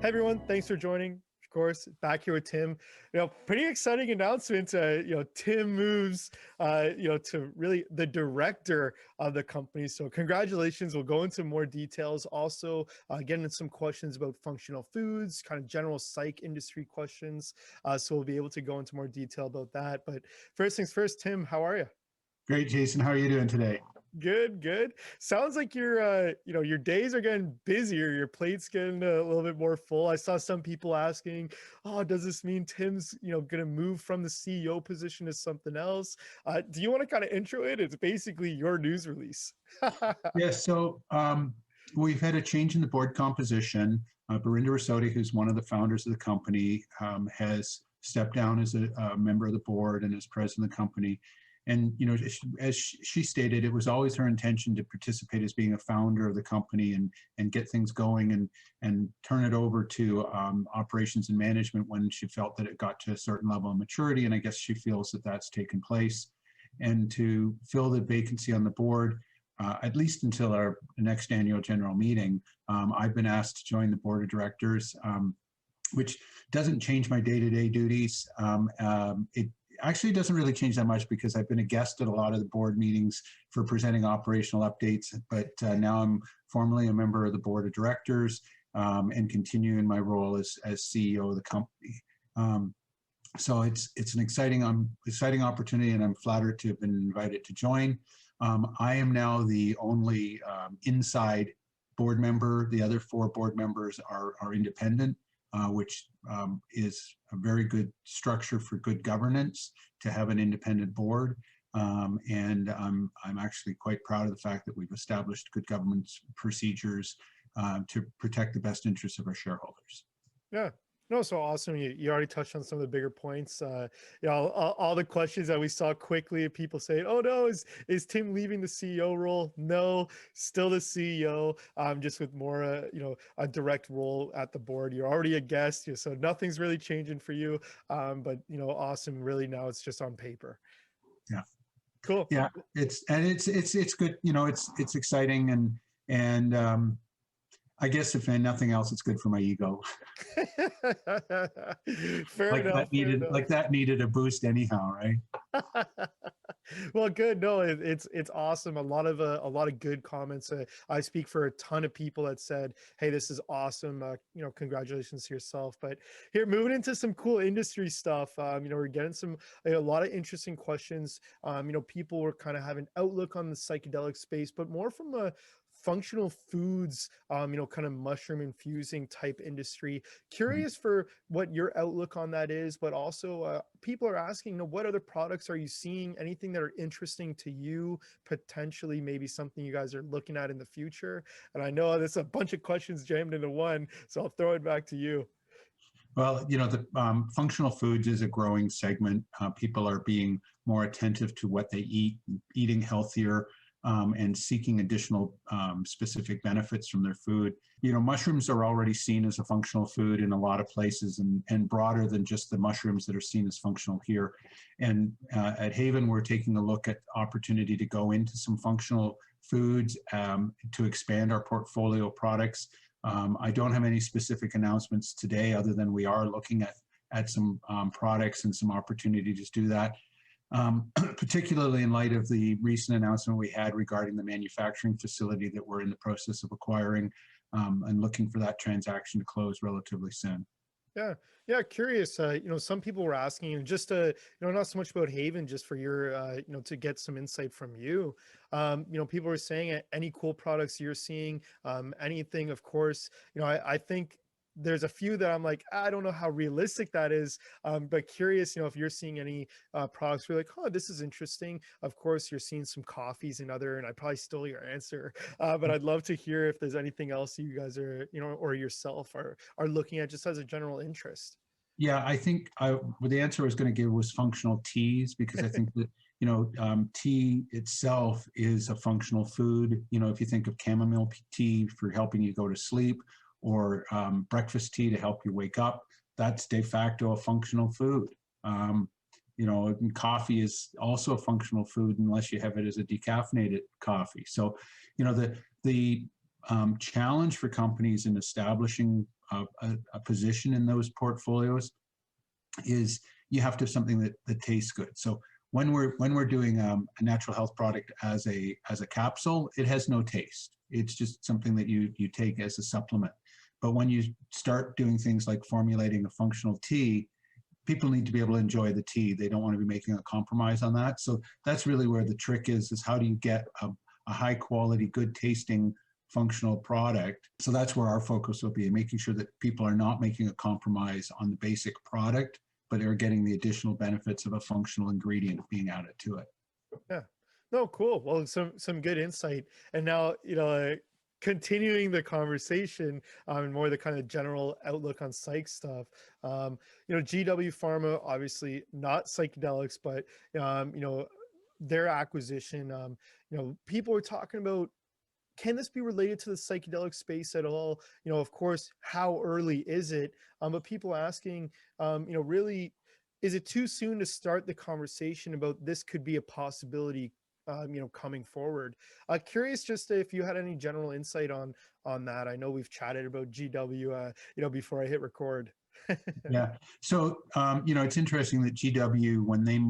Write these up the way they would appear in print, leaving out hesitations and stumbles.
Hey everyone, thanks for joining. Of course, back here with Tim. Pretty exciting announcement. Tim moves, to really the director of the company. So congratulations. We'll go into more details. Also, get into some questions about functional foods, kind of general psych industry questions. So we'll be able to go into more detail about that. But first things first, Tim, how are you? Great, Jason. How are you doing today? Good, good. Sounds like your days are getting busier. Your plate's getting a little bit more full. I saw some people asking, "Oh, does this mean Tim's, going to move from the CEO position to something else?" Do you want to kind of intro it? It's basically your news release. Yes. We've had a change in the board composition. Barinda Rasodi, who's one of the founders of the company, has stepped down as a member of the board and as president of the company. And as she stated, it was always her intention to participate as being a founder of the company and get things going and turn it over to operations and management when she felt that it got to a certain level of maturity. And I guess she feels that that's taken place. And to fill the vacancy on the board, at least until our next annual general meeting, I've been asked to join the board of directors, which doesn't change my day-to-day duties. It actually doesn't really change that much because I've been a guest at a lot of the board meetings for presenting operational updates, but now I'm formally a member of the board of directors and continue in my role as CEO of the company. So it's an exciting opportunity, and I'm flattered to have been invited to join. I am now the only inside board member. The other four board members are independent, which is a very good structure for good governance to have an independent board. And I'm actually quite proud of the fact that we've established good governance procedures to protect the best interests of our shareholders. Yeah. No, so awesome. You already touched on some of the bigger points. All the questions that we saw quickly, people saying, "Oh no, is Tim leaving the CEO role?" No, still the CEO. Just with more, a direct role at the board. You're already a guest, so nothing's really changing for you. But awesome. Really, now it's just on paper. Yeah. Cool. Yeah. It's good. It's exciting and I guess if nothing else, it's good for my ego. Fair enough. Like that needed a boost anyhow, right? Well, good. No, it's awesome. A lot of good comments. I speak for a ton of people that said, "Hey, this is awesome. Congratulations to yourself." But here, moving into some cool industry stuff. We're getting a lot of interesting questions. People were kind of having outlook on the psychedelic space, but more from a functional foods, kind of mushroom infusing type industry. Curious for what your outlook on that is, but also people are asking, what other products are you seeing? Anything that are interesting to you, potentially maybe something you guys are looking at in the future? And I know there's a bunch of questions jammed into one, so I'll throw it back to you. Well, the functional foods is a growing segment. People are being more attentive to what they eat, eating healthier, and seeking additional specific benefits from their food. Mushrooms are already seen as a functional food in a lot of places and broader than just the mushrooms that are seen as functional here. And at Havn, we're taking a look at opportunity to go into some functional foods to expand our portfolio of products. I don't have any specific announcements today other than we are looking at some products and some opportunities to do that. Particularly in light of the recent announcement we had regarding the manufacturing facility that we're in the process of acquiring and looking for that transaction to close relatively soon. Yeah. Yeah. Curious. Some people were asking just not so much about Havn, just for your, to get some insight from you. People were saying any cool products you're seeing, anything, of course, I think there's a few that I'm like, I don't know how realistic that is. But curious, if you're seeing any products where you're like, oh, this is interesting. Of course, you're seeing some coffees and I probably stole your answer. But I'd love to hear if there's anything else you guys are, or yourself are looking at just as a general interest. Yeah, I think the answer I was going to give was functional teas because I think that tea itself is a functional food. If you think of chamomile tea for helping you go to sleep, or breakfast tea to help you wake up, that's de facto a functional food. And coffee is also a functional food unless you have it as a decaffeinated coffee. So, the challenge for companies in establishing a position in those portfolios is you have to have something that tastes good. So when we're doing a natural health product as a capsule, it has no taste. It's just something that you take as a supplement. But when you start doing things like formulating a functional tea, people need to be able to enjoy the tea. They don't want to be making a compromise on that. So that's really where the trick is how do you get a high quality, good tasting functional product. So that's where our focus will be, making sure that people are not making a compromise on the basic product, but are getting the additional benefits of a functional ingredient being added to it. Yeah. No, cool. Well, some good insight. And now, continuing the conversation on more the kind of general outlook on psych stuff. GW Pharma, obviously not psychedelics, but their acquisition. People are talking about, can this be related to the psychedelic space at all? Of course, how early is it? But people asking, really, is it too soon to start the conversation about this could be a possibility, coming forward? Curious just if you had any general insight on that. I know we've chatted about GW, before I hit record. Yeah. So, it's interesting that GW, when they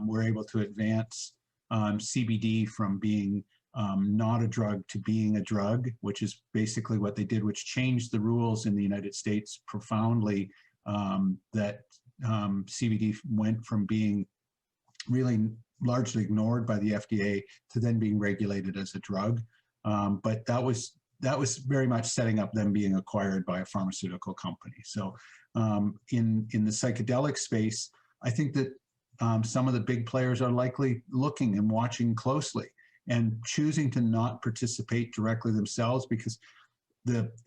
were able to advance CBD from being not a drug to being a drug, which is basically what they did, which changed the rules in the United States profoundly, that CBD went from being really largely ignored by the FDA to then being regulated as a drug. But that was very much setting up them being acquired by a pharmaceutical company. So in the psychedelic space, I think that some of the big players are likely looking and watching closely and choosing to not participate directly themselves, because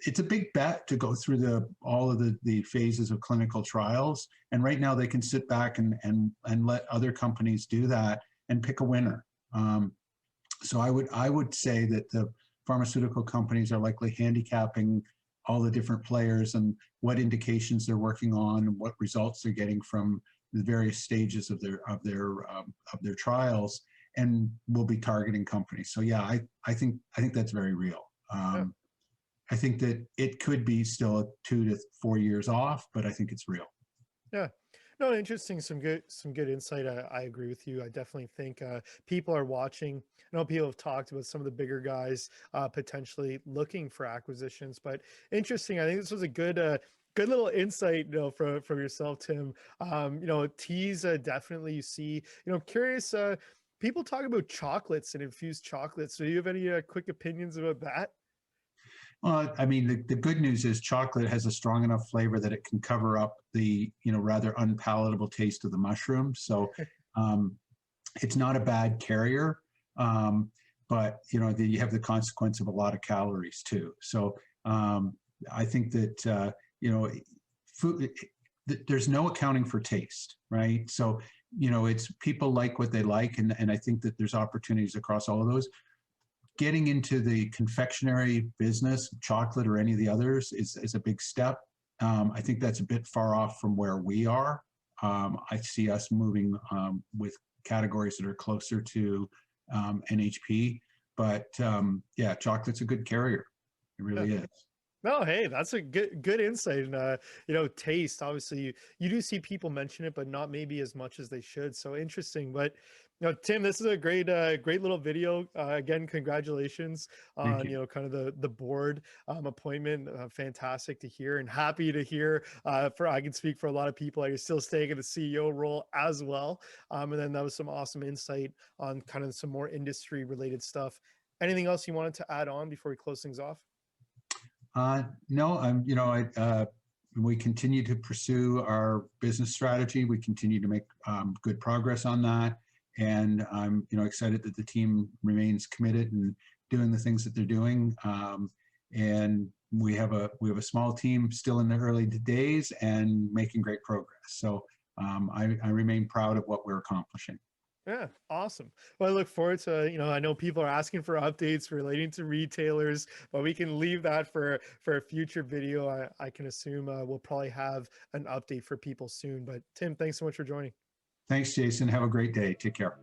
it's a big bet to go through all of the phases of clinical trials. And right now they can sit back and let other companies do that and pick a winner. So I would say that the pharmaceutical companies are likely handicapping all the different players and what indications they're working on, and what results they're getting from the various stages of their trials, and will be targeting companies. So yeah, I think that's very real. Yeah. I think that it could be still 2 to 4 years off, but I think it's real. Yeah. No, interesting. Some good insight. I agree with you. I definitely think people are watching. I know people have talked about some of the bigger guys potentially looking for acquisitions, but interesting. I think this was a good little insight, from yourself, Tim. Teas definitely you see. Curious. People talk about chocolates and infused chocolates. Do you have any quick opinions about that? Well, I mean, the good news is chocolate has a strong enough flavor that it can cover up the, rather unpalatable taste of the mushroom. So um, it's not a bad carrier, but, you have the consequence of a lot of calories too. So I think that, food, there's no accounting for taste, right? So, it's people like what they like. And I think that there's opportunities across all of those. Getting into the confectionery business, chocolate or any of the others, is a big step. I think that's a bit far off from where we are. I see us moving with categories that are closer to NHP. But yeah, chocolate's a good carrier. It Yeah. really is. No, hey, that's a good insight. And taste. Obviously, you do see people mention it, but not maybe as much as they should. So interesting. But Tim, this is a great little video. Again, congratulations Thank on you. kind of the board appointment. Fantastic to hear, and happy to hear. For I can speak for a lot of people. You're still staying in the CEO role as well. And then that was some awesome insight on kind of some more industry related stuff. Anything else you wanted to add on before we close things off? No, we continue to pursue our business strategy. We continue to make good progress on that, and I'm excited that the team remains committed and doing the things that they're doing. And we have a small team still in the early days and making great progress. So I remain proud of what we're accomplishing. Yeah, awesome. Well, I look forward to, I know people are asking for updates relating to retailers, but we can leave that for a future video. I can assume we'll probably have an update for people soon. But Tim, thanks so much for joining. Thanks, Jason. Have a great day. Take care.